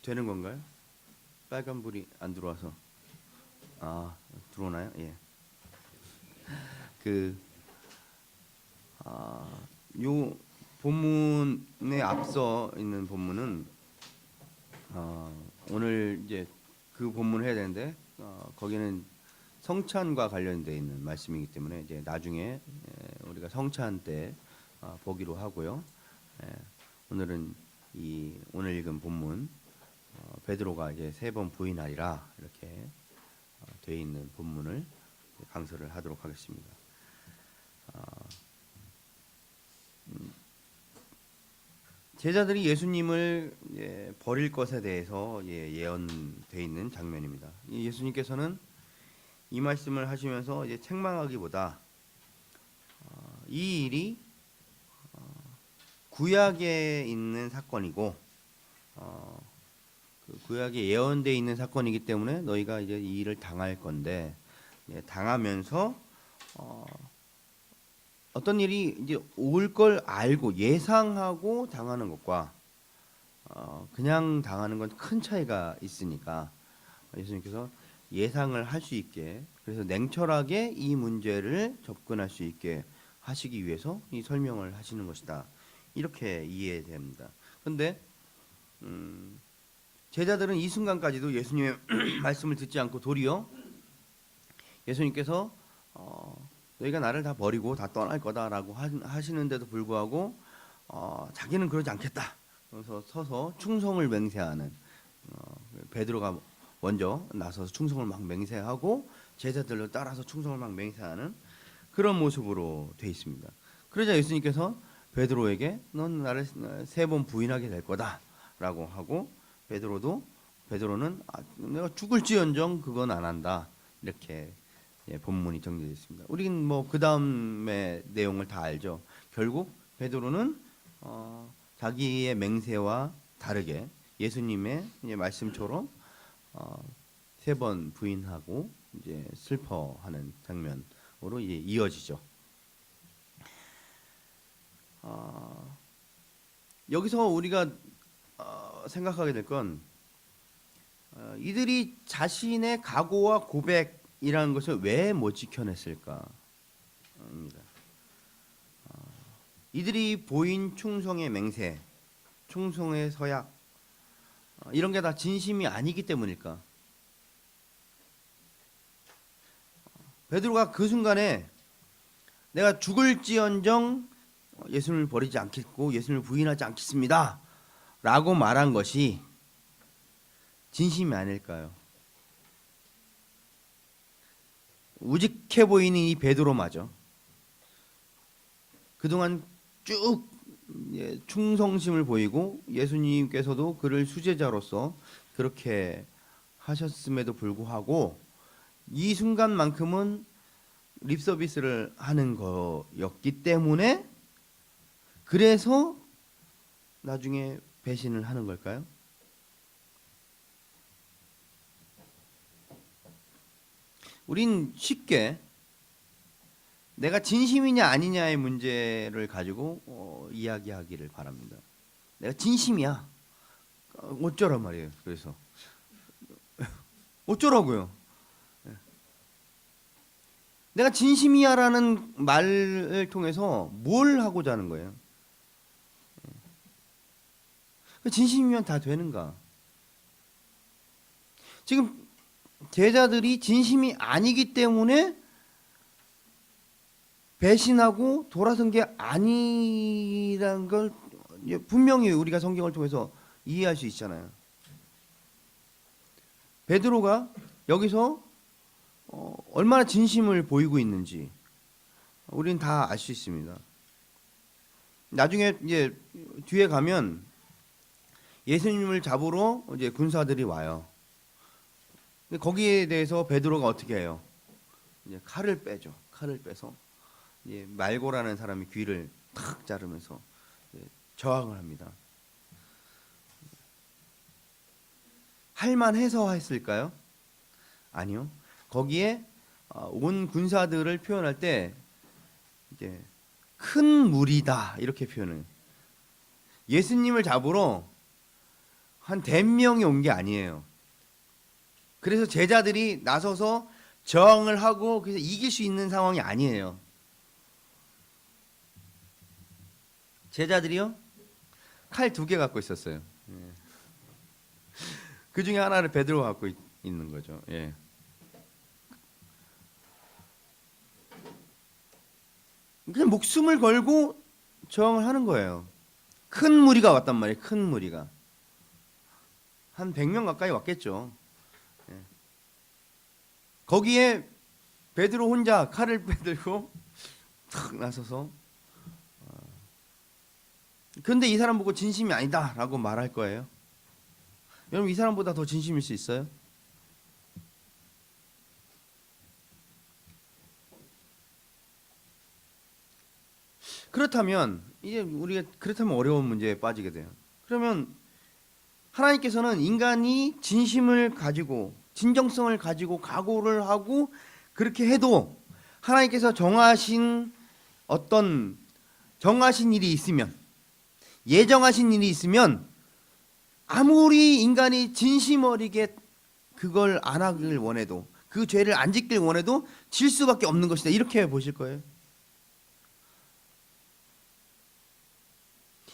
되는 건가요? 빨간 불이 안 들어와서. 들어오나요? 예. 그 요 본문에 앞서 있는 본문은 오늘 이제 그 본문을 해야 되는데 거기는 성찬과 관련되어 있는 말씀이기 때문에 이제 나중에 우리가 성찬 때 보기로 하고요. 오늘은 이 오늘 읽은 본문 베드로가 이제 3번 부인하리라 이렇게 되어 있는 본문을 강서를 하도록 하겠습니다. 제자들이 예수님을 버릴 것에 대해서 예언되어 있는 장면입니다. 예수님께서는 이 말씀을 하시면서 이제 책망하기보다 이 일이 구약에 있는 사건이고 그 구약에 예언되어 있는 사건이기 때문에 너희가 이제 이 일을 당할 건데 당하면서 어떤 일이 이제 올 걸 알고 예상하고 당하는 것과 그냥 당하는 건 큰 차이가 있으니까 예수님께서 예상을 할 수 있게 그래서 냉철하게 이 문제를 접근할 수 있게 하시기 위해서 이 설명을 하시는 것이다. 이렇게 이해됩니다. 그런데 제자들은 이 순간까지도 예수님의 말씀을 듣지 않고 도리어 예수님께서 너희가 나를 다 버리고 다 떠날 거다라고 하시는데도 불구하고 자기는 그러지 않겠다. 그래서 서서 충성을 맹세하는 베드로가 먼저 나서서 충성을 막 맹세하고 제자들로 따라서 충성을 막 맹세하는 그런 모습으로 돼 있습니다. 그러자 예수님께서 베드로에게 넌 나를 3번 부인하게 될 거다라고 하고 베드로는 내가 죽을지언정 그건 안 한다 이렇게 본문이 정리되어 있습니다. 우리는 뭐 그 다음의 내용을 다 알죠. 결국 베드로는 자기의 맹세와 다르게 예수님의 말씀처럼 3번 부인하고 이제 슬퍼하는 장면으로 이어지죠. 여기서 우리가 생각하게 될 건 이들이 자신의 각오와 고백이라는 것을 왜 못 지켜냈을까입니다. 이들이 보인 충성의 맹세, 충성의 서약 이런 게 다 진심이 아니기 때문일까? 베드로가 그 순간에 내가 죽을지언정 예수님을 버리지 않겠고 예수님을 부인하지 않겠습니다 라고 말한 것이 진심이 아닐까요? 우직해 보이는 이 베드로마저 그동안 쭉 충성심을 보이고 예수님께서도 그를 수제자로서 그렇게 하셨음에도 불구하고 이 순간만큼은 립서비스를 하는 거였기 때문에 그래서 나중에 배신을 하는 걸까요? 우린 쉽게 내가 진심이냐 아니냐의 문제를 가지고 이야기하기를 바랍니다. 내가 진심이야. 어쩌란 말이에요. 그래서 어쩌라고요? 내가 진심이야라는 말을 통해서 뭘 하고자 하는 거예요? 진심이면 다 되는가? 지금 제자들이 진심이 아니기 때문에 배신하고 돌아선 게 아니라는 걸 분명히 우리가 성경을 통해서 이해할 수 있잖아요. 베드로가 여기서 얼마나 진심을 보이고 있는지 우리는 다 알 수 있습니다. 나중에 이제 뒤에 가면 예수님을 잡으러 이제 군사들이 와요. 거기에 대해서 베드로가 어떻게 해요? 이제 칼을 빼죠. 칼을 빼서 말고라는 사람이 귀를 탁 자르면서 저항을 합니다. 할만해서 했을까요? 아니요. 거기에 온 군사들을 표현할 때 이제 큰 무리다 이렇게 표현을. 예수님을 잡으러 한 100명이 온 게 아니에요. 그래서 제자들이 나서서 저항을 하고 그래서 이길 수 있는 상황이 아니에요. 제자들이요? 칼 2개 갖고 있었어요. 그 중에 하나를 베드로가 갖고 있는 거죠. 예. 그냥 목숨을 걸고 저항을 하는 거예요. 큰 무리가 왔단 말이에요. 큰 무리가. 한 100명 가까이 왔겠죠. 예. 거기에 베드로 혼자 칼을 빼들고 탁 나서서 그런데 이 사람 보고 진심이 아니다라고 말할 거예요. 여러분 이 사람보다 더 진심일 수 있어요? 그렇다면 이제 우리가 그렇다면 어려운 문제에 빠지게 돼요. 그러면 하나님께서는 인간이 진심을 가지고 진정성을 가지고 각오를 하고 그렇게 해도 하나님께서 정하신 어떤 정하신 일이 있으면 예정하신 일이 있으면 아무리 인간이 진심 어리게 그걸 안 하길 원해도 그 죄를 안 짓길 원해도 질 수밖에 없는 것이다. 이렇게 보실 거예요.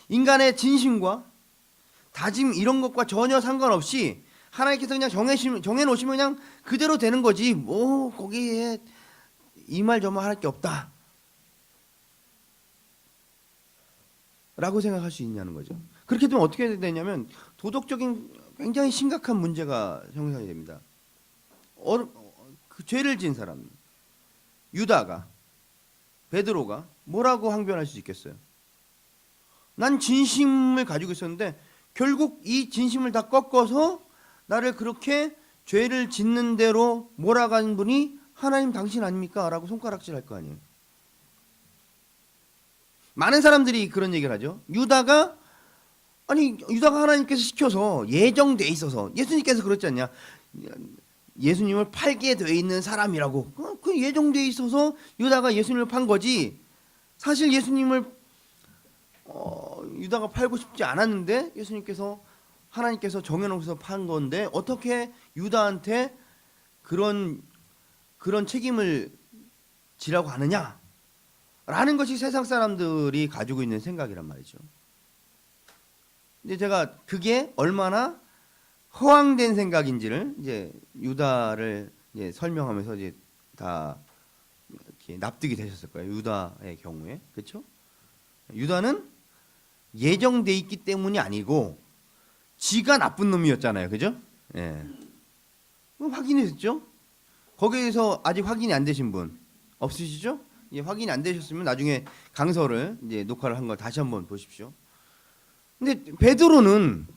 인간의 진심과 다짐 이런 것과 전혀 상관없이 하나님께서 그냥 정해놓으시면 그냥 그대로 되는 거지. 뭐 거기에 이 말 저 말 할 게 없다 라고 생각할 수 있냐는 거죠. 그렇게 되면 어떻게 되냐면 도덕적인 굉장히 심각한 문제가 형성이 됩니다. 그 죄를 지은 사람 유다가 베드로가 뭐라고 항변할 수 있겠어요? 난 진심을 가지고 있었는데 결국 이 진심을 다 꺾어서 나를 그렇게 죄를 짓는 대로 몰아간 분이 하나님 당신 아닙니까? 라고 손가락질 할 거 아니에요. 많은 사람들이 그런 얘기를 하죠. 유다가 하나님께서 시켜서 예정돼 있어서 예수님께서 그랬지 않냐. 예수님을 팔게 돼 있는 사람이라고. 그 예정돼 있어서 유다가 예수님을 판 거지. 사실 예수님을 유다가 팔고 싶지 않았는데 하나님께서 정해놓고서 판 건데 어떻게 유다한테 그런 책임을 지라고 하느냐라는 것이 세상 사람들이 가지고 있는 생각이란 말이죠. 근데 제가 그게 얼마나 허황된 생각인지를 이제 유다를 이제 설명하면서 이제 다 이렇게 납득이 되셨을 거예요. 유다의 경우에 그렇죠? 유다는 예정돼 있기 때문이 아니고 지가 나쁜 놈이었잖아요. 그죠? 예. 확인이 됐죠? 거기에서 아직 확인이 안 되신 분 없으시죠? 예, 확인이 안 되셨으면 나중에 강서를 이제 녹화를 한 거 다시 한번 보십시오. 근데 베드로는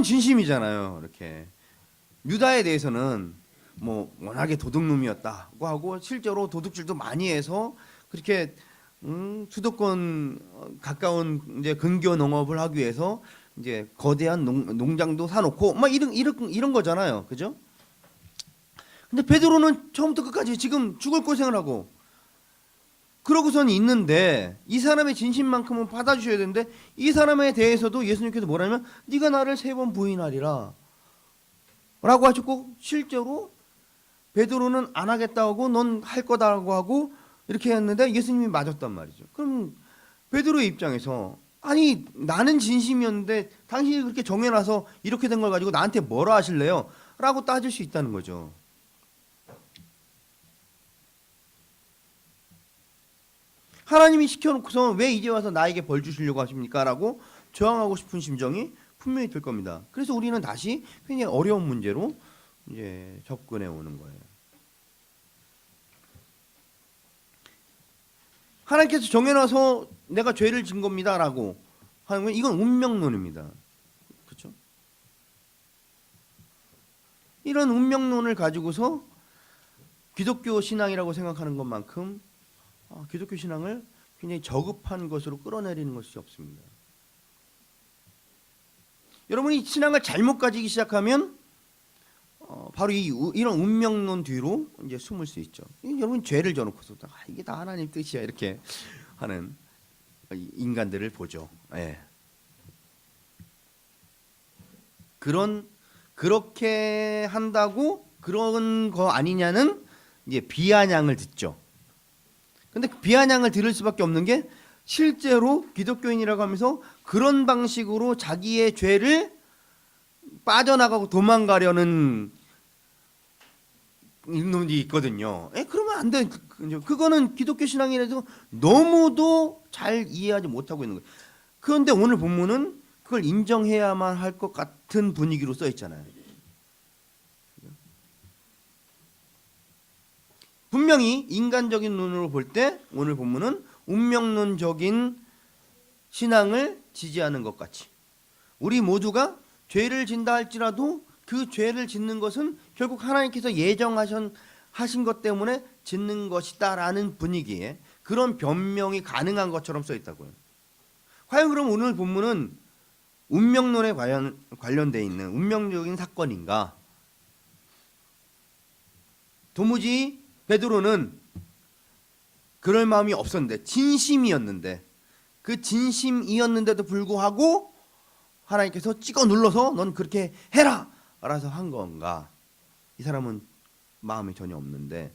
진심이잖아요. 이렇게 유다에 대해서는 뭐 워낙에 도둑놈이었다고 하고 실제로 도둑질도 많이 해서 그렇게 수도권 가까운 이제 근교 농업을 하기 위해서 이제 거대한 농장도 사놓고 막 이런 거잖아요, 그죠? 근데 베드로는 처음부터 끝까지 지금 죽을 고생을 하고 그러고선 있는데 이 사람의 진심만큼은 받아주셔야 되는데 이 사람에 대해서도 예수님께서 뭐라면 네가 나를 3번 부인하리라 라고 하셨고 실제로 베드로는 안 하겠다고 넌 할 거다라고 하고 이렇게 했는데 예수님이 맞았단 말이죠. 그럼 베드로의 입장에서 아니 나는 진심이었는데 당신이 그렇게 정해놔서 이렇게 된 걸 가지고 나한테 뭐라 하실래요? 라고 따질 수 있다는 거죠. 하나님이 시켜놓고서 왜 이제 와서 나에게 벌 주시려고 하십니까? 라고 저항하고 싶은 심정이 분명히 들 겁니다. 그래서 우리는 다시 굉장히 어려운 문제로 이제 접근해 오는 거예요. 하나님께서 정해놔서 내가 죄를 진 겁니다라고 하는 건 이건 운명론입니다. 그렇죠? 이런 운명론을 가지고서 기독교 신앙이라고 생각하는 것만큼 기독교 신앙을 굉장히 저급한 것으로 끌어내리는 것이 없습니다. 여러분이 신앙을 잘못 가지기 시작하면 바로 이런 운명론 뒤로 이제 숨을 수 있죠. 여러분 죄를 져놓고서 이게 다 하나님 뜻이야 이렇게 하는 인간들을 보죠. 예. 그렇게 한다고 그런 거 아니냐는 이제 비아냥을 듣죠. 근데 그 비아냥을 들을 수밖에 없는 게 실제로 기독교인이라고 하면서 그런 방식으로 자기의 죄를 빠져나가고 도망가려는 놈이 있거든요. 그러면 안 돼. 그거는 기독교 신앙이라도 너무도 잘 이해하지 못하고 있는 거예요. 그런데 오늘 본문은 그걸 인정해야만 할 것 같은 분위기로 써 있잖아요. 분명히 인간적인 눈으로 볼 때 오늘 본문은 운명론적인 신앙을 지지하는 것 같이 우리 모두가 죄를 진다 할지라도 그 죄를 짓는 것은 결국 하나님께서 예정하신 것 때문에 짓는 것이다라는 분위기에 그런 변명이 가능한 것처럼 써 있다고요. 과연 그럼 오늘 본문은 운명론에 관련되어 있는 운명적인 사건인가? 도무지 베드로는 그럴 마음이 없었는데 진심이었는데 그 진심이었는데도 불구하고 하나님께서 찍어 눌러서 넌 그렇게 해라 라서 한 건가? 이 사람은 마음이 전혀 없는데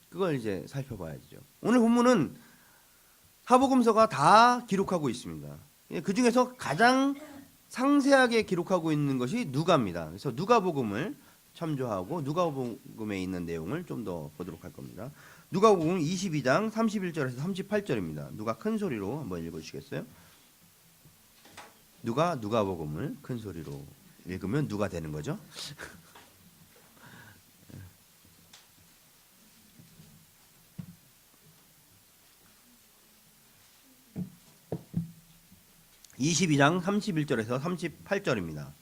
그걸 이제 살펴봐야죠. 오늘 본문은 사복음서가 다 기록하고 있습니다. 그 중에서 가장 상세하게 기록하고 있는 것이 누가입니다. 그래서 누가복음을 참조하고 누가복음에 있는 내용을 좀 더 보도록 할 겁니다. 누가복음 22장 31절에서 38절입니다. 누가 큰 소리로 한번 읽어주시겠어요? 누가복음을 큰 소리로 읽으면 누가 되는 거죠? 22장 31절에서 38절입니다.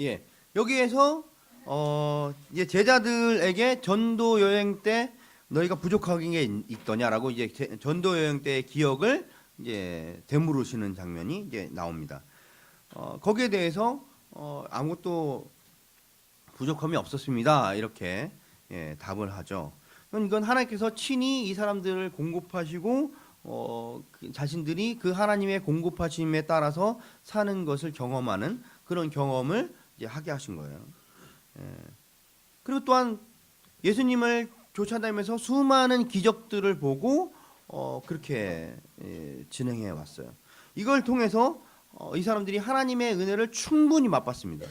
예, 여기에서 이제 제자들에게 전도 여행 때 너희가 부족한 게 있더냐라고 이제 전도 여행 때의 기억을 이제 되물으시는 장면이 이제 나옵니다. 거기에 대해서 아무것도 부족함이 없었습니다. 이렇게 답을 하죠. 이건 하나님께서 친히 이 사람들을 공급하시고 자신들이 그 하나님의 공급하심에 따라서 사는 것을 경험하는 그런 경험을 이제 하게 하신 거예요. 그리고 또한 예수님을 쫓아다니면서 수많은 기적들을 보고 그렇게 진행해 왔어요. 이걸 통해서 이 사람들이 하나님의 은혜를 충분히 맛봤습니다.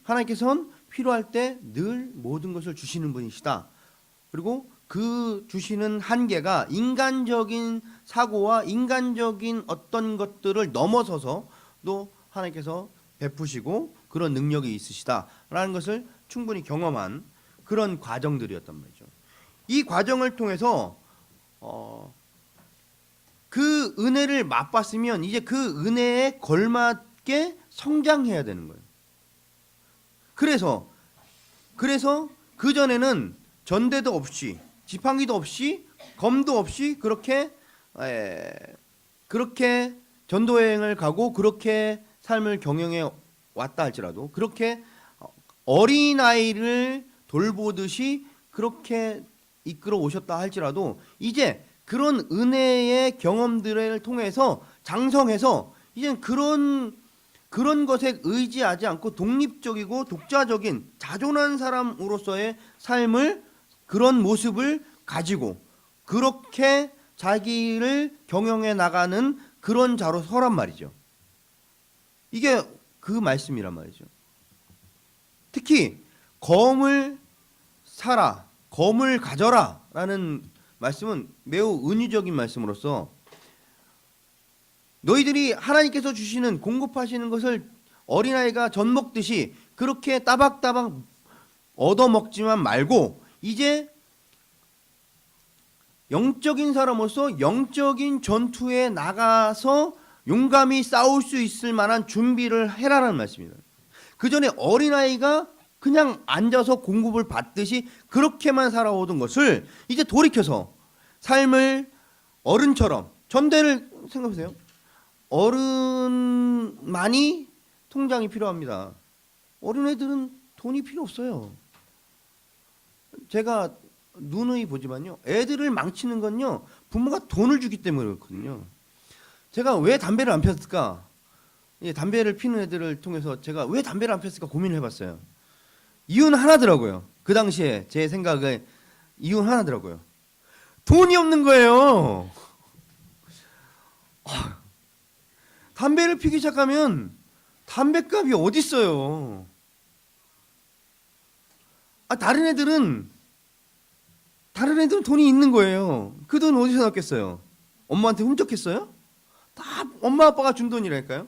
하나님께서는 필요할 때 늘 모든 것을 주시는 분이시다. 그리고 그 주시는 한계가 인간적인 사고와 인간적인 어떤 것들을 넘어서서 또 하나님께서 베푸시고 그런 능력이 있으시다라는 것을 충분히 경험한 그런 과정들이었단 말이죠. 이 과정을 통해서 그 은혜를 맛봤으면 이제 그 은혜에 걸맞게 성장해야 되는 거예요. 그래서 그 전에는 전대도 없이 지팡이도 없이 검도 없이 그렇게 전도 여행을 가고 그렇게 삶을 경영해 왔다 할지라도 그렇게 어린아이를 돌보듯이 그렇게 이끌어 오셨다 할지라도 이제 그런 은혜의 경험들을 통해서 장성해서 이제 그런 그런 것에 의지하지 않고 독립적이고 독자적인 자존한 사람으로서의 삶을, 그런 모습을 가지고 그렇게 자기를 경영해 나가는 그런 자로 서란 말이죠. 이게 그 말씀이란 말이죠. 특히 검을 사라, 검을 가져라 라는 말씀은 매우 은유적인 말씀으로서 너희들이 하나님께서 주시는 공급하시는 것을 어린아이가 젖 먹듯이 그렇게 따박따박 얻어먹지만 말고 이제 영적인 사람으로서 영적인 전투에 나가서 용감히 싸울 수 있을 만한 준비를 해라라는 말씀입니다. 그 전에 어린아이가 그냥 앉아서 공급을 받듯이 그렇게만 살아오던 것을 이제 돌이켜서 삶을 어른처럼, 전대를 생각해보세요. 어른만이 통장이 필요합니다. 어린애들은 돈이 필요 없어요. 제가 누누이 보지만요, 애들을 망치는 건요 부모가 돈을 주기 때문에 그렇거든요. 제가 왜 담배를 안 폈을까? 담배를 피는 애들을 통해서 제가 왜 담배를 안 폈을까 고민을 해봤어요. 이유는 하나더라고요. 그 당시에 제 생각에 이유는 하나더라고요. 돈이 없는 거예요. 담배를 피기 시작하면 담배값이 어디 있어요? 다른 애들은 돈이 있는 거예요. 그 돈 어디서 났겠어요? 엄마한테 훔쳤겠어요? 다 엄마 아빠가 준 돈이라니까요.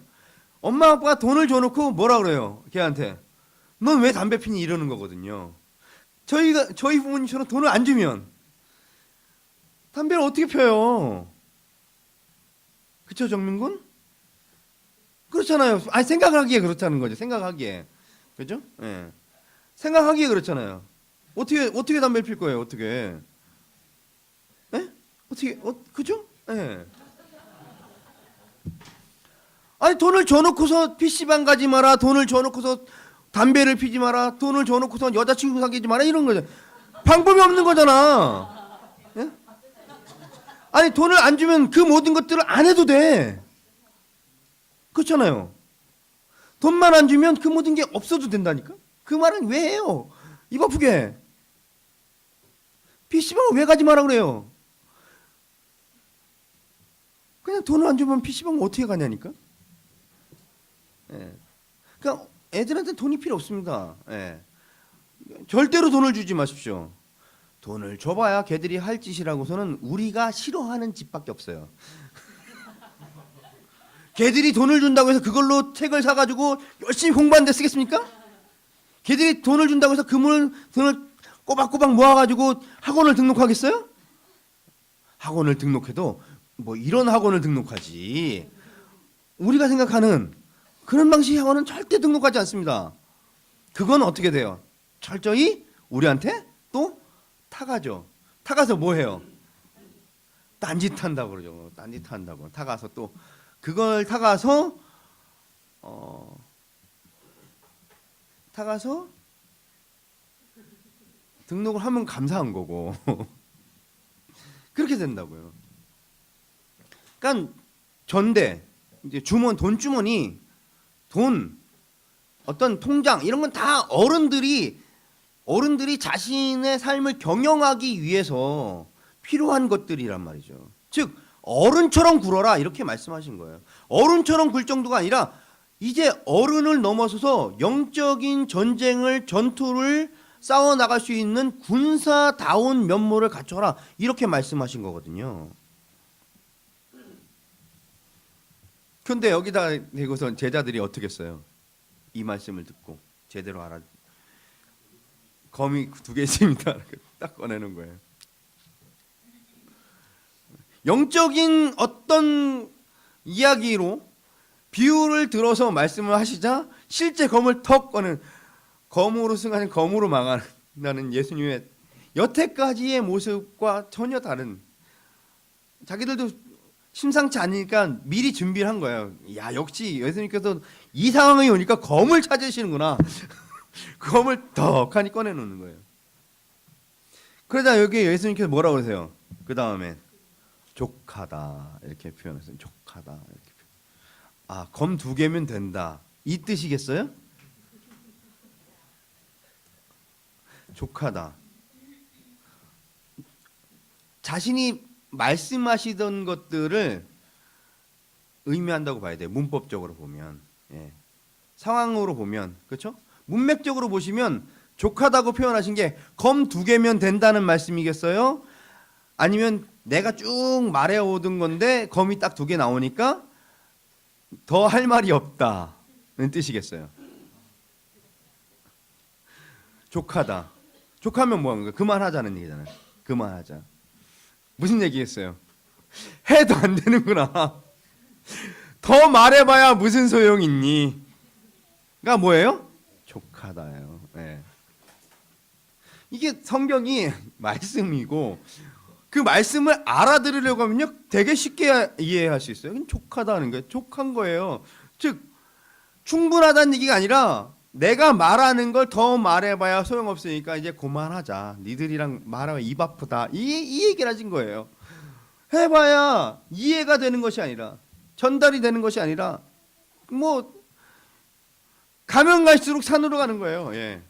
엄마 아빠가 돈을 줘놓고 뭐라 그래요? 걔한테 넌 왜 담배 피니? 이러는 거거든요. 저희 부모님처럼 돈을 안 주면 담배를 어떻게 펴요? 그쵸, 정민군? 그렇잖아요. 생각하기에 그렇다는 거죠. 생각하기에. 그죠? 예. 생각하기에 그렇잖아요. 어떻게 담배를 필 거예요? 어떻게? 예? 그죠? 예. 돈을 줘놓고서 PC방 가지 마라. 돈을 줘놓고서 담배를 피지 마라. 돈을 줘놓고서 여자친구 사귀지 마라. 이런 거죠. 방법이 없는 거잖아. 예? 돈을 안 주면 그 모든 것들을 안 해도 돼. 그렇잖아요. 돈만 안 주면 그 모든 게 없어도 된다니까. 그 말은 왜 해요? 입 아프게. PC방을 왜 가지 마라 그래요? 그냥 돈을 안 주면 PC방을 어떻게 가냐니까. 예. 그러니까 애들한테 돈이 필요 없습니다. 예. 절대로 돈을 주지 마십시오. 돈을 줘봐야 걔들이 할 짓이라고서는 우리가 싫어하는 짓밖에 없어요. 걔들이 돈을 준다고 해서 그걸로 책을 사가지고 열심히 공부하는 데 쓰겠습니까? 걔들이 돈을 준다고 해서 돈을 꼬박꼬박 모아가지고 학원을 등록하겠어요? 학원을 등록해도 뭐 이런 학원을 등록하지. 우리가 생각하는 그런 방식의 학원은 절대 등록하지 않습니다. 그건 어떻게 돼요? 철저히 우리한테 또 타가죠. 타가서 뭐 해요? 딴짓한다고 그러죠. 딴짓한다고. 타가서 또 그걸 타가서 등록을 하면 감사한 거고 그렇게 된다고요. 그러니까 전대, 이제 돈 주머니, 돈, 어떤 통장 이런 건 다 어른들이 자신의 삶을 경영하기 위해서 필요한 것들이란 말이죠. 즉 어른처럼 굴어라 이렇게 말씀하신 거예요. 어른처럼 굴 정도가 아니라 이제 어른을 넘어서서 영적인 전투를 싸워 나갈 수 있는 군사다운 면모를 갖춰라 이렇게 말씀하신 거거든요. 그런데 여기다 대고서 제자들이 어떻게 했어요? 이 말씀을 듣고 제대로 알아. 검이 2개 있습니다. 딱 꺼내는 거예요. 영적인 어떤 이야기로 비유를 들어서 말씀을 하시자 실제 검을 턱 꺼낸, 검으로 승하는 검으로 망한다는 예수님의 여태까지의 모습과 전혀 다른, 자기들도 심상치 않으니까 미리 준비를 한 거예요. 야, 역시 예수님께서 이 상황이 오니까 검을 찾으시는구나. 검을 턱 하니 꺼내놓는 거예요. 그러다 여기 예수님께서 뭐라고 그러세요? 그 다음에 족하다 이렇게 표현했어요. 족하다 이렇게. 검 2개면 된다. 이 뜻이겠어요? 족하다. 자신이 말씀하시던 것들을 의미한다고 봐야 돼요. 문법적으로 보면, 예. 상황으로 보면, 그렇죠? 문맥적으로 보시면 족하다고 표현하신 게 검 두 개면 된다는 말씀이겠어요? 아니면 내가 쭉 말해오던 건데 검이 딱 두 개 나오니까 더 할 말이 없다는 뜻이겠어요? 족하다. 족하면 뭐하는 거예요? 그만하자는 얘기잖아요. 그만하자. 무슨 얘기겠어요? 해도 안 되는구나. 더 말해봐야 무슨 소용 있니? 가 뭐예요? 족하다예요. 네. 이게 성경이 말씀이고 그 말씀을 알아들으려고 하면요 되게 쉽게 이해할 수 있어요. 족하다는 거예요. 족한 거예요. 즉 충분하다는 얘기가 아니라 내가 말하는 걸 더 말해봐야 소용없으니까 이제 그만하자. 니들이랑 말하면 입 아프다. 이 얘기를 하신 거예요. 해봐야 이해가 되는 것이 아니라 전달이 되는 것이 아니라 뭐 가면 갈수록 산으로 가는 거예요. 예.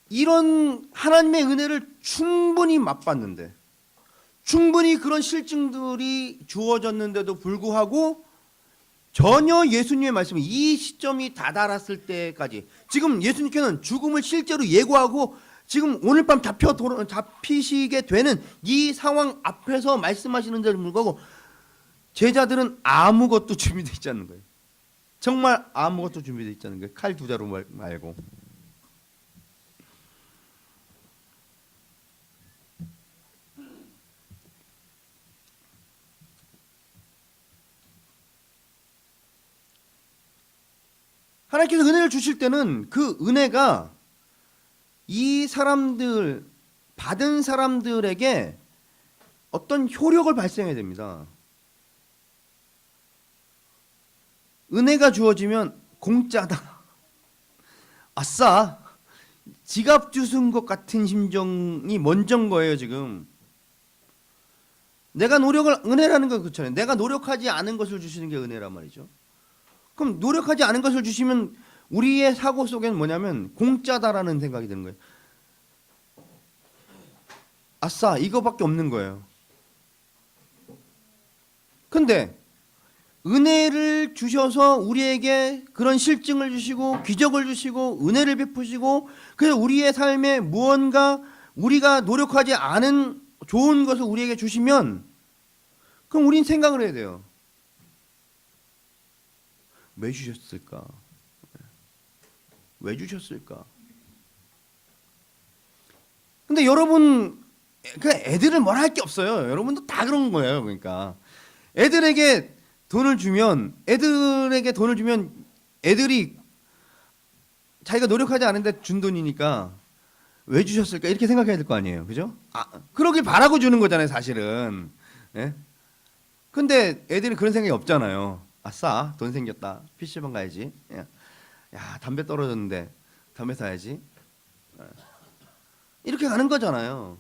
이런 하나님의 은혜를 충분히 맛봤는데 충분히 그런 실증들이 주어졌는데도 불구하고 전혀 예수님의 말씀 이 시점이 다다랐을 때까지 지금 예수님께서는 죽음을 실제로 예고하고 지금 오늘 밤 잡히시게 되는 이 상황 앞에서 말씀하시는데도 불구하고 제자들은 아무것도 준비되어 있지 않는 거예요. 정말 아무것도 준비되어 있지 않는 거예요. 칼 두 자루 말고. 하나님께서 은혜를 주실 때는 그 은혜가 이 사람들 받은 사람들에게 어떤 효력을 발생해야 됩니다. 은혜가 주어지면 공짜다. 아싸. 지갑 주순 것 같은 심정이 먼저인 거예요, 지금. 내가 은혜라는 건 그렇잖아요. 내가 노력하지 않은 것을 주시는 게 은혜란 말이죠. 그럼 노력하지 않은 것을 주시면 우리의 사고 속에는 뭐냐면 공짜다라는 생각이 드는 거예요. 아싸, 이거밖에 없는 거예요. 근데 은혜를 주셔서 우리에게 그런 실증을 주시고 기적을 주시고 은혜를 베푸시고 그래서 우리의 삶에 무언가 우리가 노력하지 않은 좋은 것을 우리에게 주시면 그럼 우린 생각을 해야 돼요. 왜 주셨을까? 왜 주셨을까? 근데 여러분 그 애들은 뭘 할 게 없어요. 여러분도 다 그런 거예요. 그러니까 애들에게 돈을 주면 애들이 자기가 노력하지 않은데 준 돈이니까 왜 주셨을까 이렇게 생각해야 될 거 아니에요, 그죠? 그러길 바라고 주는 거잖아요, 사실은. 예? 근데 애들은 그런 생각이 없잖아요. 아싸, 돈 생겼다. PC방 가야지. 야, 담배 떨어졌는데 담배 사야지. 이렇게 가는 거잖아요.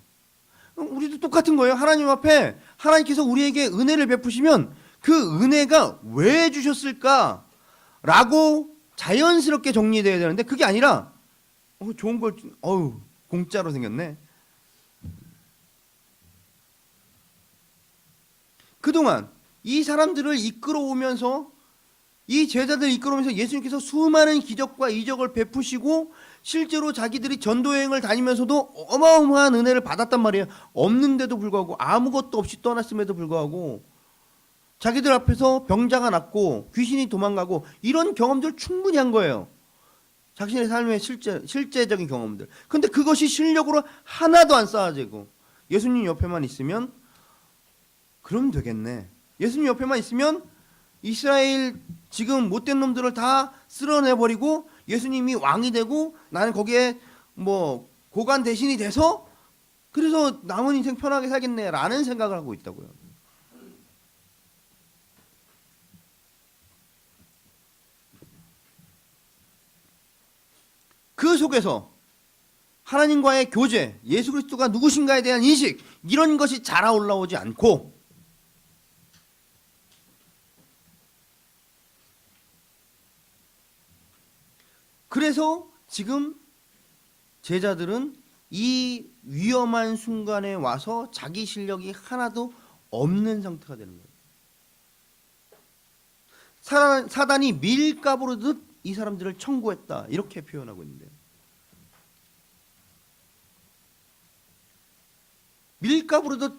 우리도 똑같은 거예요. 하나님 앞에 하나님께서 우리에게 은혜를 베푸시면 그 은혜가 왜 주셨을까? 라고 자연스럽게 정리되어야 되는데 그게 아니라 좋은 걸 공짜로 생겼네. 그동안 이 사람들을 이끌어오면서 이 제자들을 이끌어오면서 예수님께서 수많은 기적과 이적을 베푸시고 실제로 자기들이 전도여행을 다니면서도 어마어마한 은혜를 받았단 말이에요. 없는데도 불구하고 아무것도 없이 떠났음에도 불구하고 자기들 앞에서 병자가 낫고 귀신이 도망가고 이런 경험들 충분히 한 거예요. 자신의 삶의 실제적인 경험들. 근데 그것이 실력으로 하나도 안 쌓아지고 예수님 옆에만 있으면 그럼 되겠네. 예수님 옆에만 있으면 이스라엘 지금 못된 놈들을 다 쓸어내버리고 예수님이 왕이 되고 나는 거기에 뭐 고관 대신이 돼서 그래서 남은 인생 편하게 살겠네라는 생각을 하고 있다고요. 그 속에서 하나님과의 교제, 예수 그리스도가 누구신가에 대한 인식 이런 것이 자라 올라오지 않고 그래서 지금 제자들은 이 위험한 순간에 와서 자기 실력이 하나도 없는 상태가 되는 거예요. 사단이 밀가부르듯 이 사람들을 청구했다, 이렇게 표현하고 있는데요. 밀가부르듯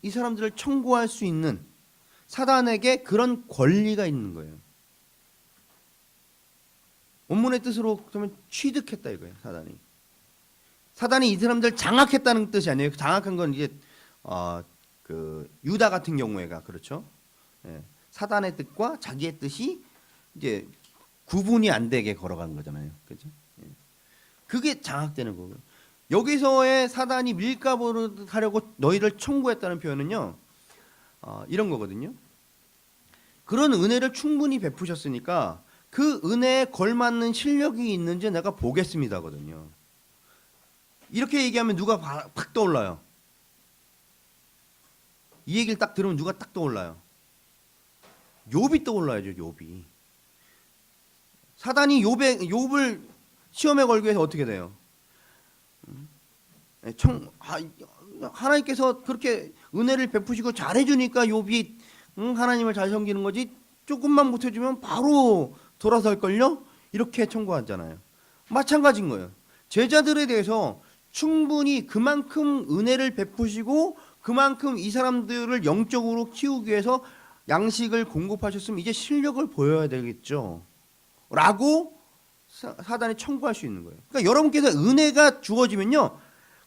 이 사람들을 청구할 수 있는 사단에게 그런 권리가 있는 거예요. 원문의 뜻으로 그러면 취득했다 이거예요. 사단이 이 사람들 장악했다는 뜻이 아니에요. 장악한 건 이제 그 유다 같은 경우에가 그렇죠. 예. 사단의 뜻과 자기의 뜻이 이제 구분이 안 되게 걸어가는 거잖아요. 그렇죠? 예. 그게 장악되는 거고요. 여기서의 사단이 밀가부르하려고 너희를 청구했다는 표현은요, 이런 거거든요. 그런 은혜를 충분히 베푸셨으니까 그 은혜에 걸맞는 실력이 있는지 내가 보겠습니다거든요. 이렇게 얘기하면 누가 팍 떠올라요? 이 얘기를 딱 들으면 누가 딱 떠올라요? 욥이 떠올라야죠. 욥이. 사단이 욥을 시험에 걸기 위해서 어떻게 돼요? 하나님께서 그렇게 은혜를 베푸시고 잘해주니까 욥이 하나님을 잘 섬기는 거지, 조금만 못해주면 바로 돌아설걸요? 이렇게 청구하잖아요. 마찬가지인 거예요. 제자들에 대해서 충분히 그만큼 은혜를 베푸시고 그만큼 이 사람들을 영적으로 키우기 위해서 양식을 공급하셨으면 이제 실력을 보여야 되겠죠 라고 사단이 청구할 수 있는 거예요. 그러니까 여러분께서 은혜가 주어지면요,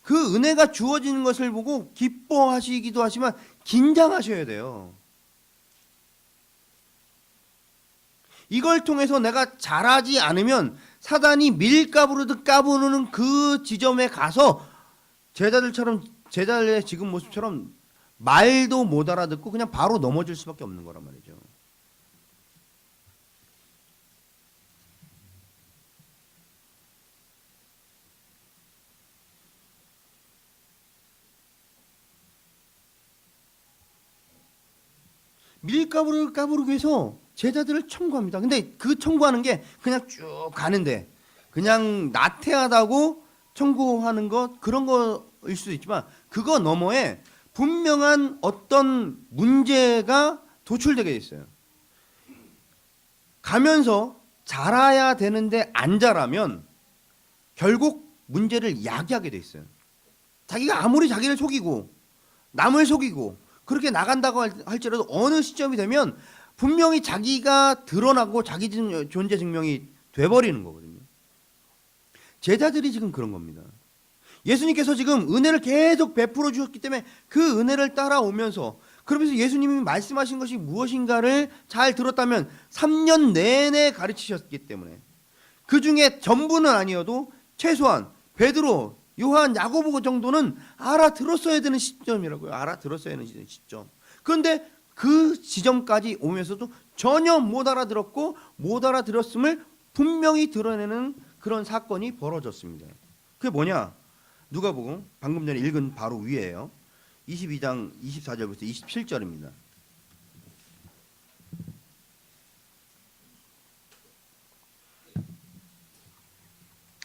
그 은혜가 주어지는 것을 보고 기뻐하시기도 하지만 긴장하셔야 돼요. 이걸 통해서 내가 잘하지 않으면 사단이 밀가부르듯 까부르는 그 지점에 가서 제자들의 지금 모습처럼 말도 못 알아듣고 그냥 바로 넘어질 수밖에 없는 거란 말이죠. 까부르기 위해서 제자들을 청구합니다. 근데 그 청구하는 게 그냥 쭉 가는데 그냥 나태하다고 청구하는 것, 그런 거일 수도 있지만 그거 너머에 분명한 어떤 문제가 도출되게 있어요. 가면서 자라야 되는데 안 자라면 결국 문제를 야기하게 돼 있어요. 자기가 아무리 자기를 속이고 남을 속이고 그렇게 나간다고 할지라도 어느 시점이 되면 분명히 자기가 드러나고 자기 존재 증명이 돼버리는 거거든요. 제자들이 지금 그런 겁니다. 예수님께서 지금 은혜를 계속 베풀어 주셨기 때문에 그 은혜를 따라오면서, 그러면서 예수님이 말씀하신 것이 무엇인가를 잘 들었다면 3년 내내 가르치셨기 때문에 그 중에 전부는 아니어도 최소한 베드로, 요한, 야고보 정도는 알아들었어야 되는 시점이라고요. 알아들었어야 하는 시점. 그런데 그 지점까지 오면서도 전혀 못 알아들었고 못 알아들었음을 분명히 드러내는 그런 사건이 벌어졌습니다. 그게 뭐냐? 누가복음 방금 전에 읽은 바로 위에요. 22장 24절부터 27절입니다.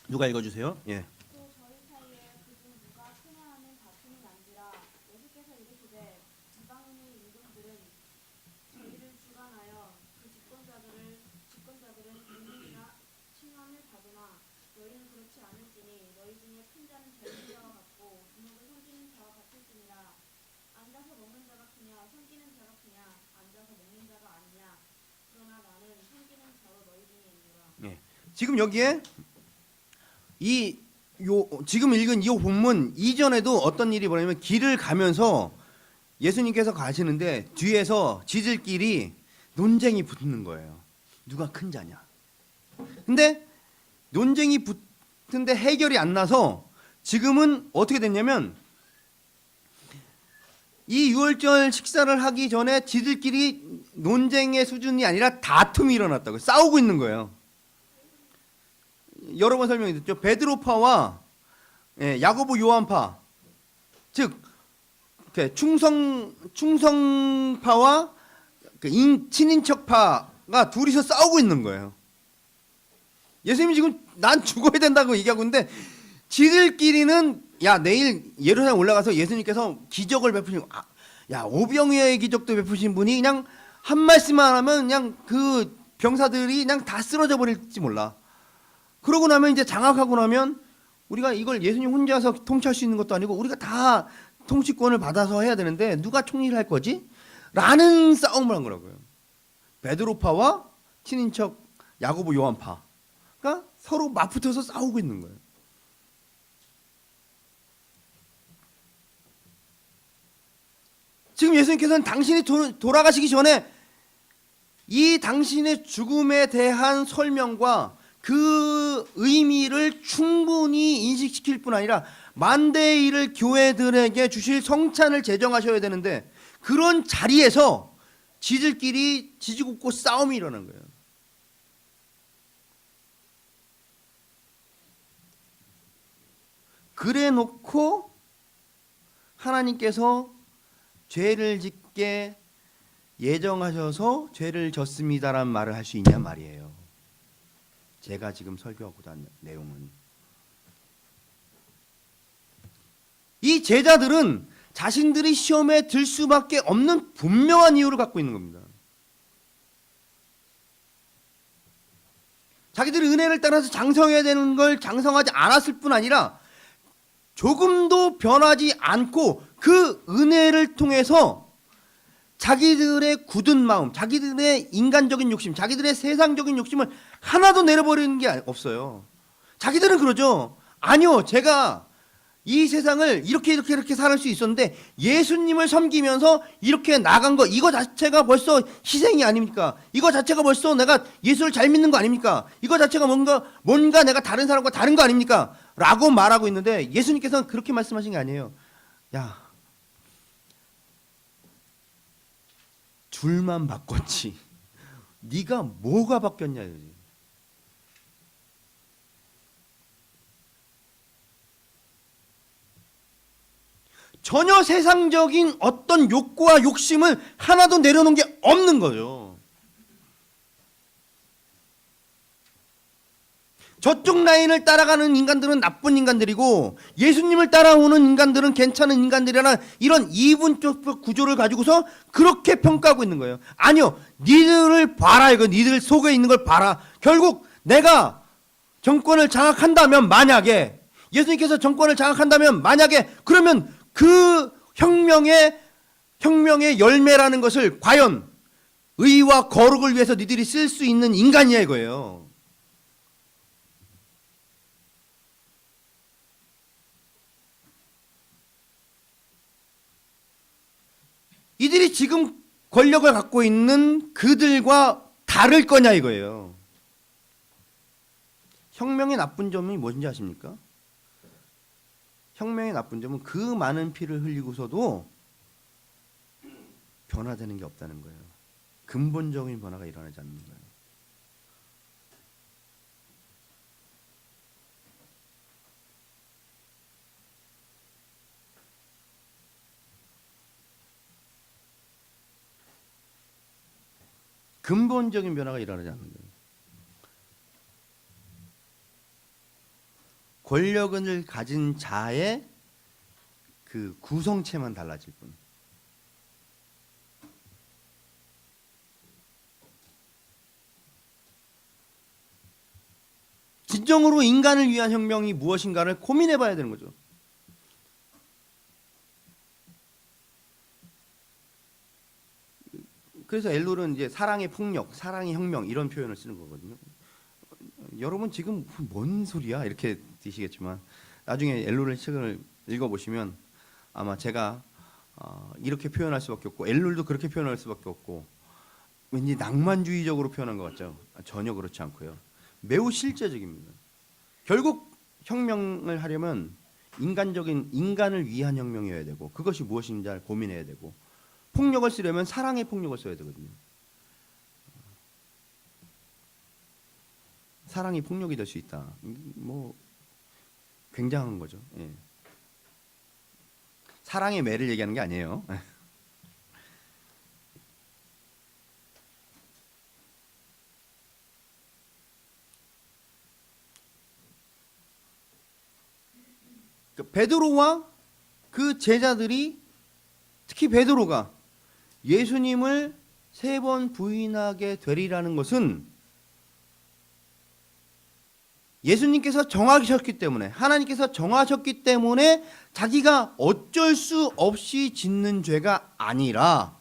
누가 읽어주세요? 예. 지금 여기에 지금 읽은 이 본문 이전에도 어떤 일이 벌어지면 길을 가면서 예수님께서 가시는데 뒤에서 지들끼리 논쟁이 붙는 거예요. 누가 큰 자냐. 근데 논쟁이 붙는데 해결이 안 나서 지금은 어떻게 됐냐면 이 유월절 식사를 하기 전에 지들끼리 논쟁의 수준이 아니라 다툼이 일어났다고요. 싸우고 있는 거예요. 여러 번 설명이 됐죠. 베드로파와 야고보 요한파, 즉 충성파와 친인척파가 둘이서 싸우고 있는 거예요. 예수님이 지금 난 죽어야 된다고 얘기하고 있는데 지들끼리는 야 내일 예루살렘 올라가서 예수님께서 기적을 베푸신 야 오병이어의 기적도 베푸신 분이 그냥 한 말씀만 하면 그냥 그 병사들이 그냥 다 쓰러져 버릴지 몰라. 그러고 나면 이제 장악하고 나면 우리가 이걸 예수님 혼자서 통치할 수 있는 것도 아니고 우리가 다 통치권을 받아서 해야 되는데 누가 총리를 할 거지? 라는 싸움을 한 거라고요. 베드로파와 친인척 야고보 요한파. 그러니까 서로 맞붙어서 싸우고 있는 거예요. 지금 예수님께서는 당신이 돌아가시기 전에 이 당신의 죽음에 대한 설명과 그 의미를 충분히 인식시킬 뿐 아니라 만대의 일을 교회들에게 주실 성찬을 제정하셔야 되는데 그런 자리에서 지들끼리 지지고 싸움이 일어난 거예요. 그래 놓고 하나님께서 죄를 짓게 예정하셔서 죄를 졌습니다라는 말을 할 수 있냐 말이에요. 제가 지금 설교하고자 하는 내용은 이 제자들은 자신들이 시험에 들 수밖에 없는 분명한 이유를 갖고 있는 겁니다. 자기들이 은혜를 따라서 장성해야 되는 걸 장성하지 않았을 뿐 아니라 조금도 변하지 않고 그 은혜를 통해서 자기들의 굳은 마음, 자기들의 인간적인 욕심, 자기들의 세상적인 욕심을 하나도 내려버리는 게 없어요. 자기들은 그러죠. 아니요, 제가 이 세상을 이렇게 살을 수 있었는데 예수님을 섬기면서 이렇게 나간 거 이거 자체가 벌써 희생이 아닙니까? 이거 자체가 벌써 내가 예수를 잘 믿는 거 아닙니까? 이거 자체가 뭔가 내가 다른 사람과 다른 거 아닙니까? 라고 말하고 있는데 예수님께서는 그렇게 말씀하신 게 아니에요. 야, 줄만 바꿨지 네가 뭐가 바뀌었냐 이거지. 전혀 세상적인 어떤 욕구와 욕심을 하나도 내려놓은 게 없는 거죠. 저쪽 라인을 따라가는 인간들은 나쁜 인간들이고 예수님을 따라오는 인간들은 괜찮은 인간들이라는 이런 이분적 구조를 가지고서 그렇게 평가하고 있는 거예요. 아니요, 니들을 봐라 이거. 니들 속에 있는 걸 봐라. 결국 내가 정권을 장악한다면 만약에 예수님께서 정권을 장악한다면 만약에 그러면 그 혁명의 열매라는 것을 과연 의와 거룩을 위해서 니들이 쓸 수 있는 인간이야 이거예요. 이들이 지금 권력을 갖고 있는 그들과 다를 거냐 이거예요. 혁명의 나쁜 점이 무엇인지 아십니까? 혁명의 나쁜 점은 그 많은 피를 흘리고서도 변화되는 게 없다는 거예요. 근본적인 변화가 일어나지 않는 거예요. 근본적인 변화가 일어나지 않는 거예요. 권력을 가진 자의 그 구성체만 달라질 뿐. 진정으로 인간을 위한 혁명이 무엇인가를 고민해 봐야 되는 거죠. 그래서 엘룰은 이제 사랑의 폭력, 사랑의 혁명 이런 표현을 쓰는 거거든요. 여러분 지금 뭔 소리야 이렇게 드시겠지만 나중에 엘룰의 책을 읽어보시면 아마 제가 이렇게 표현할 수밖에 없고 엘룰도 그렇게 표현할 수밖에 없고 왠지 낭만주의적으로 표현한 것 같죠. 전혀 그렇지 않고요. 매우 실제적입니다. 결국 혁명을 하려면 인간을 위한 혁명이어야 되고 그것이 무엇인지 고민해야 되고 폭력을 쓰려면 사랑의 폭력을 써야 되거든요. 사랑이 폭력이 될 수 있다. 뭐 굉장한 거죠. 예. 사랑의 매를 얘기하는 게 아니에요. 베드로와 그 제자들이, 특히 베드로가 예수님을 3번 부인하게 되리라는 것은 예수님께서 정하셨기 때문에, 하나님께서 정하셨기 때문에 자기가 어쩔 수 없이 짓는 죄가 아니라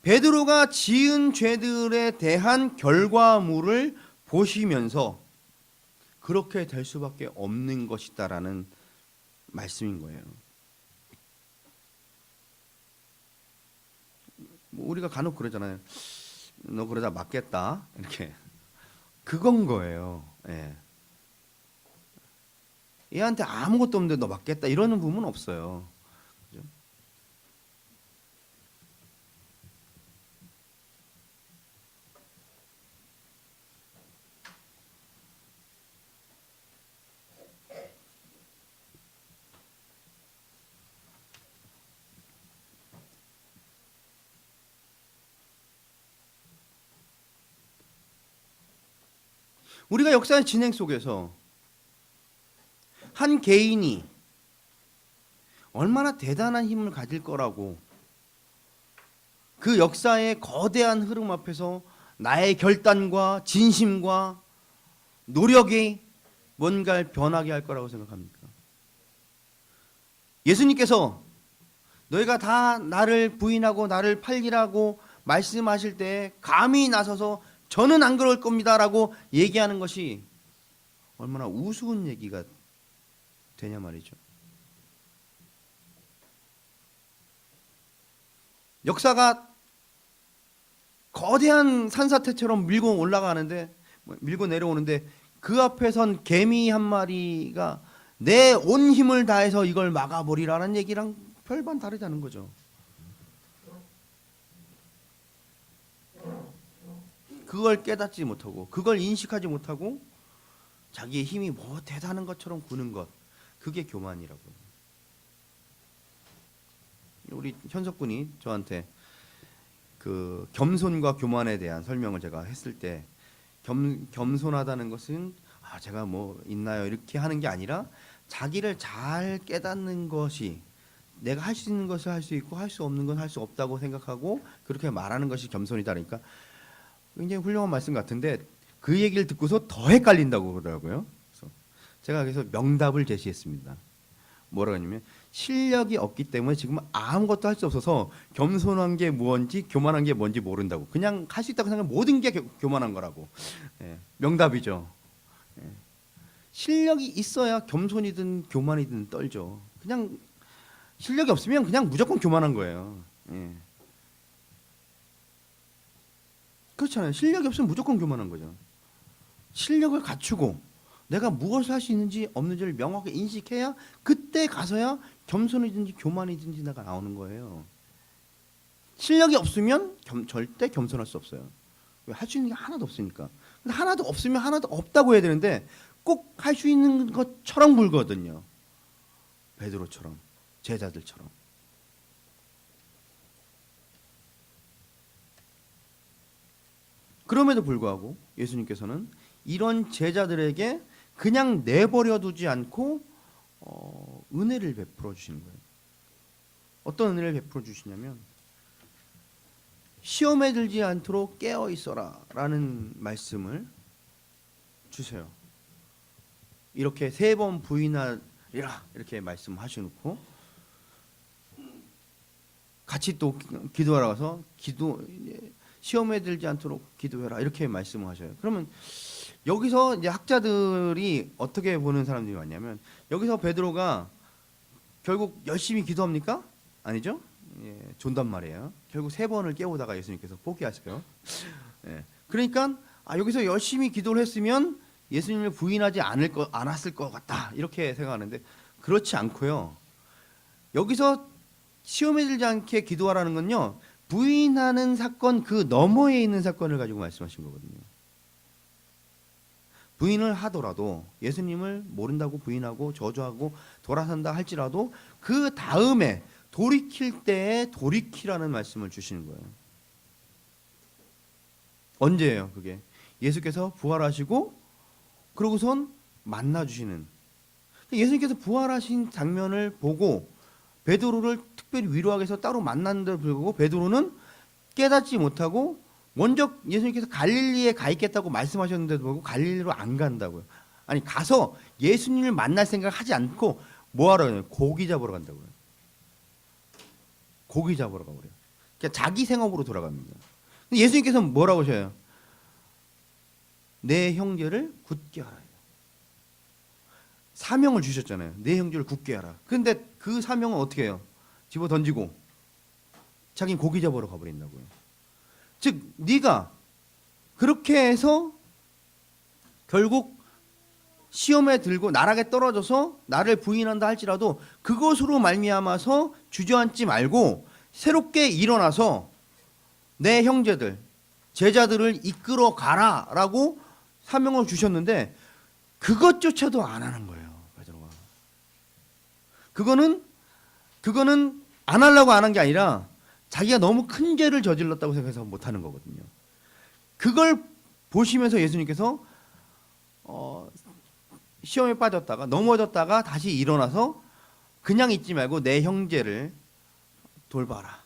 베드로가 지은 죄들에 대한 결과물을 보시면서 그렇게 될 수밖에 없는 것이다라는 말씀인 거예요. 우리가 간혹 그러잖아요. 너 그러다 맞겠다, 이렇게. 그건 거예요. 예. 얘한테 아무것도 없는데 너 맞겠다 이러는 부분은 없어요. 그죠? 우리가 역사의 진행 속에서 한 개인이 얼마나 대단한 힘을 가질 거라고, 그 역사의 거대한 흐름 앞에서 나의 결단과 진심과 노력이 뭔가를 변하게 할 거라고 생각합니까? 예수님께서 너희가 다 나를 부인하고 나를 팔리라고 말씀하실 때 감히 나서서 저는 안 그럴 겁니다라고 얘기하는 것이 얼마나 우스운 얘기가 되냐 말이죠. 역사가 거대한 산사태처럼 밀고 올라가는데, 밀고 내려오는데 그 앞에 선 개미 한 마리가 내 온 힘을 다해서 이걸 막아버리라는 얘기랑 별반 다르다는 거죠. 그걸 깨닫지 못하고, 그걸 인식하지 못하고 자기의 힘이 뭐 대단한 것처럼 구는 것, 그게 교만이라고요. 우리 현석 군이 저한테 그 겸손과 교만에 대한 설명을 제가 했을 때, 겸손하다는 것은 제가 뭐 있나요 이렇게 하는 게 아니라 자기를 잘 깨닫는 것이, 내가 할 수 있는 것을 할 수 있고 할 수 없는 건 할 수 없다고 생각하고 그렇게 말하는 것이 겸손이다. 그러니까 굉장히 훌륭한 말씀 같은데 그 얘기를 듣고서 더 헷갈린다고 그러더라고요. 그래서 제가 그래서 명답을 제시했습니다. 뭐라고 하냐면, 실력이 없기 때문에 지금 아무것도 할 수 없어서 겸손한 게 뭔지 교만한 게 뭔지 모른다고, 그냥 할 수 있다고 생각하면 모든 게 교만한 거라고. 예, 명답이죠. 예. 실력이 있어야 겸손이든 교만이든 떨죠. 그냥 실력이 없으면 그냥 무조건 교만한 거예요. 예. 그렇잖아요. 실력이 없으면 무조건 교만한 거죠. 실력을 갖추고 내가 무엇을 할 수 있는지 없는지를 명확하게 인식해야 그때 가서야 겸손이든지 교만이든지 내가 나오는 거예요. 실력이 없으면 절대 겸손할 수 없어요. 왜? 할 수 있는 게 하나도 없으니까. 근데 하나도 없으면 하나도 없다고 해야 되는데 꼭 할 수 있는 것처럼 굴거든요. 베드로처럼, 제자들처럼. 그럼에도 불구하고 예수님께서는 이런 제자들에게 그냥 내버려 두지 않고 은혜를 베풀어 주시는 거예요. 어떤 은혜를 베풀어 주시냐면, 시험에 들지 않도록 깨어 있어라 라는 말씀을 주세요. 이렇게 3번 부인하리라 이렇게 말씀하셔놓고 같이 또 기도하러 가서 시험에 들지 않도록 기도해라 이렇게 말씀을 하셔요. 그러면 여기서 이제 학자들이 어떻게 보는 사람들이 많냐면, 여기서 베드로가 결국 열심히 기도합니까? 아니죠? 예, 존단 말이에요. 결국 3번을 깨우다가 예수님께서 포기하셔요. 예, 그러니까 여기서 열심히 기도를 했으면 예수님을 부인하지 않았을 것 같다 이렇게 생각하는데, 그렇지 않고요. 여기서 시험에 들지 않게 기도하라는 건요, 부인하는 사건 그 너머에 있는 사건을 가지고 말씀하신 거거든요. 부인을 하더라도, 예수님을 모른다고 부인하고 저주하고 돌아선다 할지라도 그 다음에 돌이킬 때에 돌이키라는 말씀을 주시는 거예요. 언제예요 그게? 예수께서 부활하시고 그러고선 만나주시는, 예수님께서 부활하신 장면을 보고 베드로를 특별히 위로하기 위해서 따로 만났는데도 불구하고 베드로는 깨닫지 못하고 먼저 예수님께서 갈릴리에 가 있겠다고 말씀하셨는데도 불구하고 갈릴리로 안 간다고요. 아니 가서 예수님을 만날 생각하지 않고 뭐하러 가요? 고기 잡으러 간다고요. 고기 잡으러 가버려요. 그러니까 자기 생업으로 돌아갑니다. 예수님께서 뭐라고 하셔요? 내 형제를 굳게 하라. 사명을 주셨잖아요. 내 형제를 굳게 하라. 그런데 그 사명은 어떻게 해요? 집어 던지고 자기는 고기 잡으러 가버린다고요. 즉 네가 그렇게 해서 결국 시험에 들고 나락에 떨어져서 나를 부인한다 할지라도 그것으로 말미암아서 주저앉지 말고 새롭게 일어나서 내 형제들 제자들을 이끌어 가라라고 사명을 주셨는데 그것조차도 안 하는 거예요. 베드로가. 그거는 안 하려고 안 한 게 아니라 자기가 너무 큰 죄를 저질렀다고 생각해서 못 하는 거거든요. 그걸 보시면서 예수님께서 시험에 빠졌다가 넘어졌다가 다시 일어나서 그냥 있지 말고 내 형제를 돌봐라,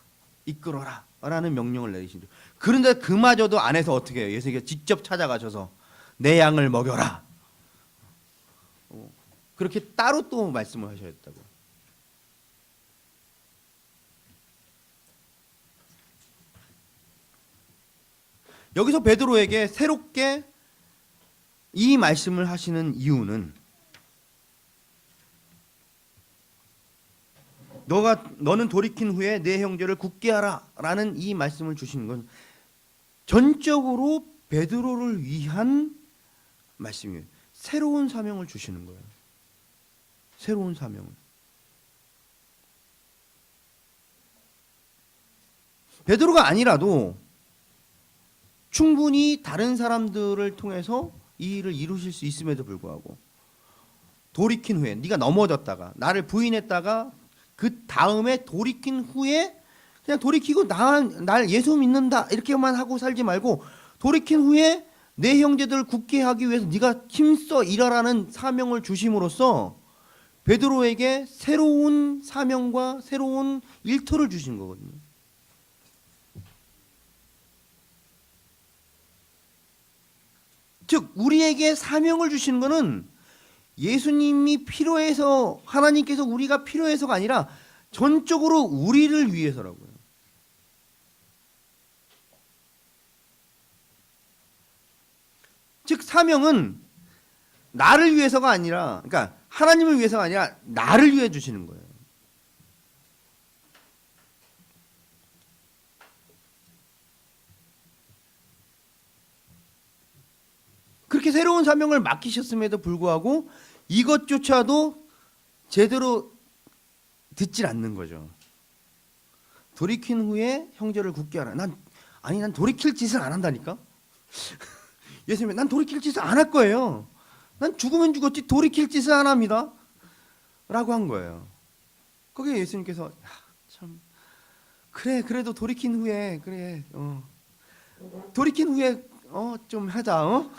이끌어라 라는 명령을 내리신 거예요. 그런데 그마저도 안 해서 어떻게 해요? 예수님께서 직접 찾아가셔서 내 양을 먹여라. 그렇게 따로 또 말씀을 하셨다고. 여기서 베드로에게 새롭게 이 말씀을 하시는 이유는 너는 돌이킨 후에 내 형제를 굳게 하라라는 이 말씀을 주시는 건 전적으로 베드로를 위한 말씀이에요. 새로운 사명을 주시는 거예요. 새로운 사명을. 베드로가 아니라도 충분히 다른 사람들을 통해서 이 일을 이루실 수 있음에도 불구하고 돌이킨 후에 네가 넘어졌다가 나를 부인했다가 그 다음에 돌이킨 후에 그냥 돌이키고 날 예수 믿는다 이렇게만 하고 살지 말고 돌이킨 후에 내 형제들을 굳게 하기 위해서 네가 힘써 일하라는 사명을 주심으로써 베드로에게 새로운 사명과 새로운 일터를 주신 거거든요. 즉 우리에게 사명을 주시는 것은 예수님이 필요해서 하나님께서 우리가 필요해서가 아니라 전적으로 우리를 위해서라고요. 즉 사명은 나를 위해서가 아니라 그러니까 하나님을 위해서가 아니라 나를 위해 주시는 거예요. 그렇게 새로운 사명을 맡기셨음에도 불구하고 이것조차도 제대로 듣질 않는 거죠. 돌이킨 후에 형제를 굳게 하라. 난 돌이킬 짓을 안 한다니까. 예수님이 난 돌이킬 짓을 안 할 거예요. 난 죽으면 죽었지 돌이킬 짓을 안 합니다. 라고 한 거예요. 거기에 예수님께서 참 그래 그래도 돌이킨 후에 그래 돌이킨 후에 좀 하자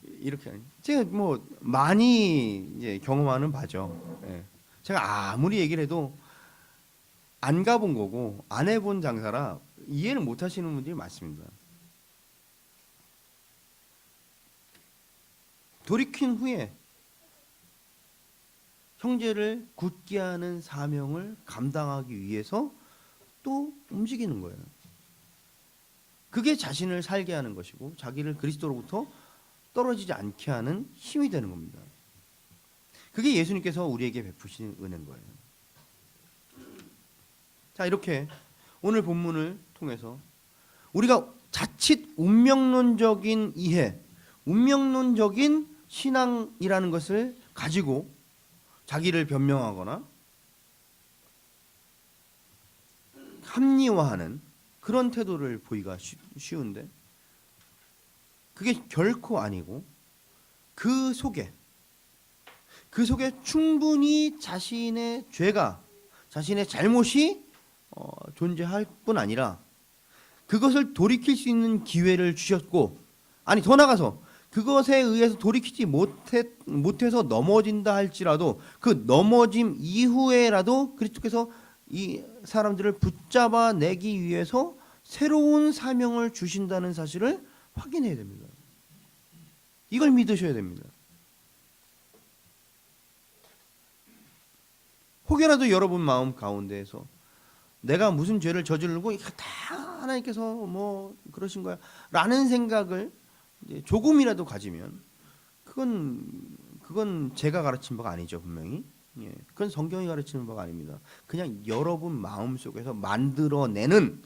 이렇게 제가 뭐 많이 이제 경험하는 바죠. 예. 제가 아무리 얘기를 해도 안 가본 거고 안 해본 장사라 이해를 못 하시는 분들이 많습니다. 돌이킨 후에 형제를 굳게 하는 사명을 감당하기 위해서 또 움직이는 거예요. 그게 자신을 살게 하는 것이고 자기를 그리스도로부터 떨어지지 않게 하는 힘이 되는 겁니다. 그게 예수님께서 우리에게 베푸신 은혜인 거예요. 자, 이렇게 오늘 본문을 통해서 우리가 자칫 운명론적인 이해, 운명론적인 신앙이라는 것을 가지고 자기를 변명하거나 합리화하는 그런 태도를 보이기가 쉬운데 그게 결코 아니고 그 속에 충분히 자신의 죄가 자신의 잘못이 존재할 뿐 아니라 그것을 돌이킬 수 있는 기회를 주셨고 아니 더 나아가서 그것에 의해서 돌이키지 못해서 넘어진다 할지라도 그 넘어짐 이후에라도 그리스도께서 이 사람들을 붙잡아내기 위해서 새로운 사명을 주신다는 사실을 확인해야 됩니다. 이걸 믿으셔야 됩니다. 혹여라도 여러분 마음 가운데에서 내가 무슨 죄를 저지르고 이거 다 하나님께서 뭐 그러신 거야 라는 생각을 이제 조금이라도 가지면 그건 제가 가르친 바가 아니죠. 분명히 그건 성경이 가르치는 바가 아닙니다. 그냥 여러분 마음속에서 만들어내는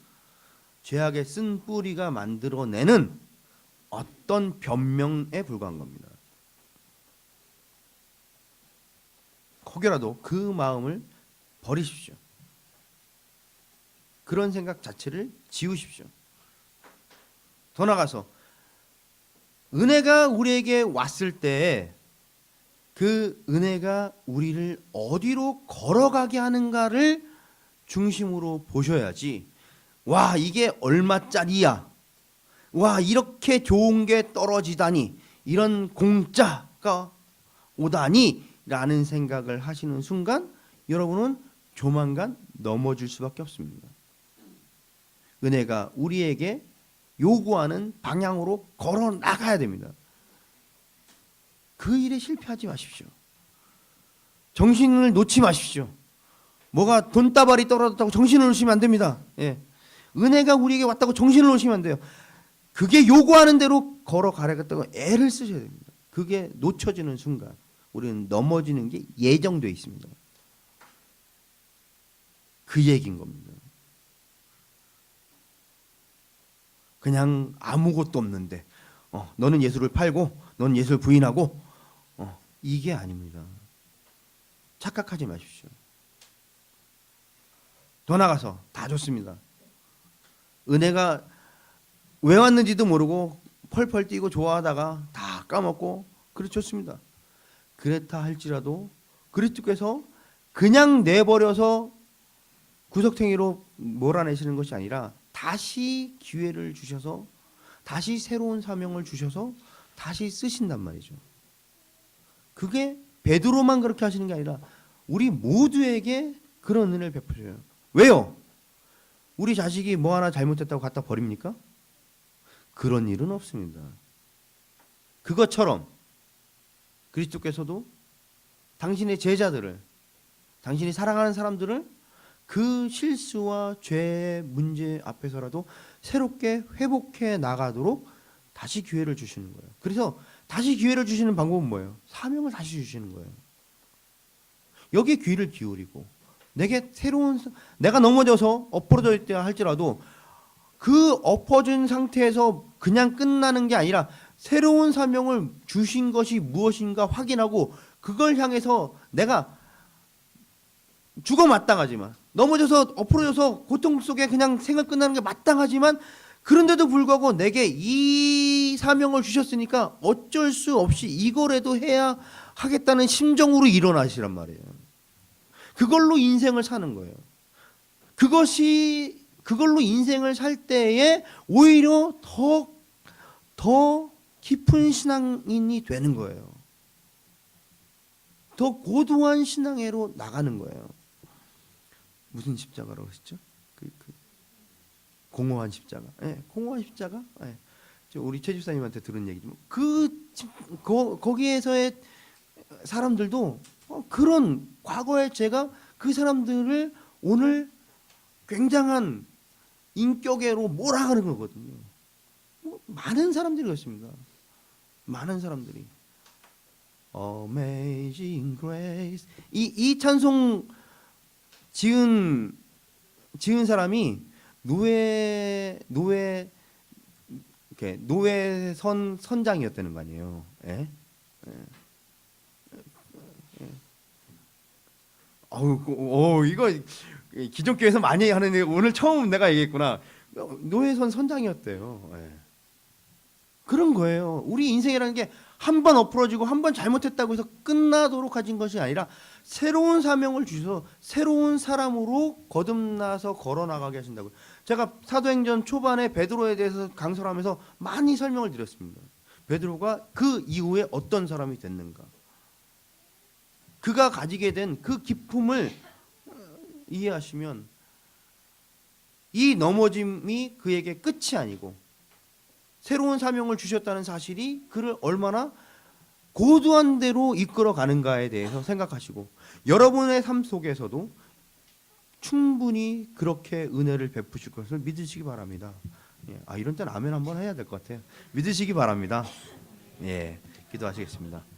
죄악의 쓴 뿌리가 만들어내는 어떤 변명에 불과한 겁니다. 혹여라도 그 마음을 버리십시오. 그런 생각 자체를 지우십시오. 더 나아가서 은혜가 우리에게 왔을 때 그 은혜가 우리를 어디로 걸어가게 하는가를 중심으로 보셔야지. 와, 이게 얼마짜리야. 와, 이렇게 좋은 게 떨어지다니. 이런 공짜가 오다니 라는 생각을 하시는 순간 여러분은 조만간 넘어질 수밖에 없습니다. 은혜가 우리에게 요구하는 방향으로 걸어 나가야 됩니다. 그 일에 실패하지 마십시오. 정신을 놓지 마십시오. 뭐가 돈다발이 떨어졌다고 정신을 놓으시면 안 됩니다. 은혜가 우리에게 왔다고 정신을 놓으시면 안 돼요. 그게 요구하는 대로 걸어가려겠다고 애를 쓰셔야 됩니다. 그게 놓쳐지는 순간 우리는 넘어지는 게 예정되어 있습니다. 그 얘기인 겁니다. 그냥 아무것도 없는데 너는 예수를 팔고 너는 예수를 부인하고 이게 아닙니다. 착각하지 마십시오. 더 나가서 다 좋습니다. 은혜가 왜 왔는지도 모르고 펄펄 뛰고 좋아하다가 다 까먹고 그래 좋습니다. 그렇다 할지라도 그리스도께서 그냥 내버려서 구석탱이로 몰아내시는 것이 아니라 다시 기회를 주셔서 다시 새로운 사명을 주셔서 다시 쓰신단 말이죠. 그게 베드로만 그렇게 하시는 게 아니라 우리 모두에게 그런 은혜를 베푸셔요. 왜요? 우리 자식이 뭐 하나 잘못했다고 갖다 버립니까? 그런 일은 없습니다. 그것처럼 그리스도께서도 당신의 제자들을, 당신이 사랑하는 사람들을 그 실수와 죄의 문제 앞에서라도 새롭게 회복해 나가도록 다시 기회를 주시는 거예요. 그래서 다시 기회를 주시는 방법은 뭐예요? 사명을 다시 주시는 거예요. 여기에 귀를 기울이고 내게 새로운, 내가 넘어져서 엎어져 있다 할지라도 그 엎어진 상태에서 그냥 끝나는 게 아니라 새로운 사명을 주신 것이 무엇인가 확인하고 그걸 향해서 내가 죽어 마땅하지만 넘어져서 엎어져서 고통 속에 그냥 생을 끝나는 게 마땅하지만 그런데도 불구하고 내게 이 사명을 주셨으니까 어쩔 수 없이 이거라도 해야 하겠다는 심정으로 일어나시란 말이에요. 그걸로 인생을 사는 거예요. 그걸로 인생을 살 때에 오히려 더 깊은 신앙인이 되는 거예요. 더 고도한 신앙애로 나가는 거예요. 무슨 십자가라고 하셨죠? 공허한 십자가. 공허한 십자가. 우리 최 집사님한테 들은 얘기지만 거기에서의 사람들도 그런 과거의 제가 그 사람들을 오늘 굉장한 인격애로 몰아가는 거거든요. 많은 사람들이 그렇습니다. 많은 사람들이 Amazing Grace 이 찬송 지은 사람이 노예 선장이었다는 거 아니에요. 이거 기존교회에서 많이 하는데 오늘 처음 내가 얘기했구나. 노예선 선장이었대요. 그런 거예요. 우리 인생이라는 게 한 번 엎어지고 한 번 잘못했다고 해서 끝나도록 하신 것이 아니라 새로운 사명을 주셔서 새로운 사람으로 거듭나서 걸어나가게 하신다고요. 제가 사도행전 초반에 베드로에 대해서 강설하면서 많이 설명을 드렸습니다. 베드로가 그 이후에 어떤 사람이 됐는가? 그가 가지게 된 그 기쁨을 이해하시면 이 넘어짐이 그에게 끝이 아니고 새로운 사명을 주셨다는 사실이 그를 얼마나 고도한 데로 이끌어 가는가에 대해서 생각하시고 여러분의 삶 속에서도 충분히 그렇게 은혜를 베푸실 것을 믿으시기 바랍니다. 예, 이런 때는 아멘 한번 해야 될 것 같아요. 믿으시기 바랍니다. 예, 기도하시겠습니다.